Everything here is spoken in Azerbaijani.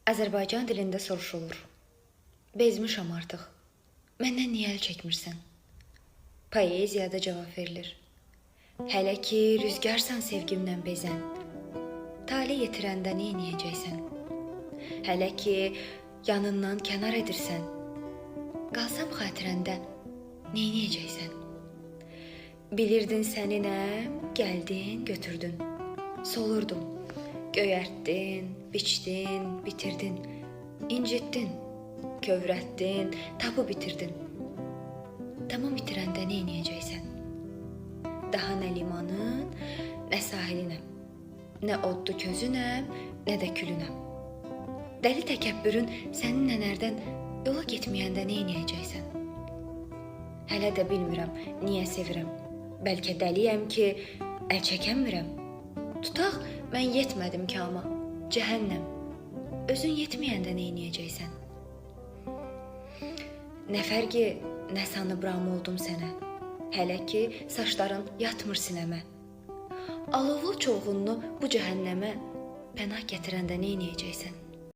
Azərbaycan dilində soruşulur. Bezmişəm artıq. Məndən niyə əl çəkmirsən? Poeziyada cavab verilir. Hələ ki rüzgarsan sevgimdən bezən. Tale yetirəndə nə edəcəksən? Hələ ki yanından kənar edirsən. Qalsam xatirəndə nə edəcəksən? Bilirdin səninəm, gəldin, götürdün. Solurdum. Göyərtdin, biçdin, bitirdin, incitdin, kövrətdin, tapıb bitirdin. Tamam bitirəndə nə edəcəksən? Daha nə limanın, nə sahilinəm, nə oddu közünəm, nə də külünəm. Dəli təkəbbürün səninlə nərdən yola getməyəndə nə edəcəksən? Hələ də bilmirəm, niyə sevirəm. Bəlkə dəliyəm ki, əl çəkənmirəm. Tutaq, mən yetmədim ki ama, cəhənnəm. Özün yetməyəndə nə edəcəksən? Nə fərqi, nə sanıbram oldum sənə. Hələ ki, saçların yatmır sinəmə. Alovlu çovğunlu bu cəhənnəmə pənah gətirəndə nə edəcəksən?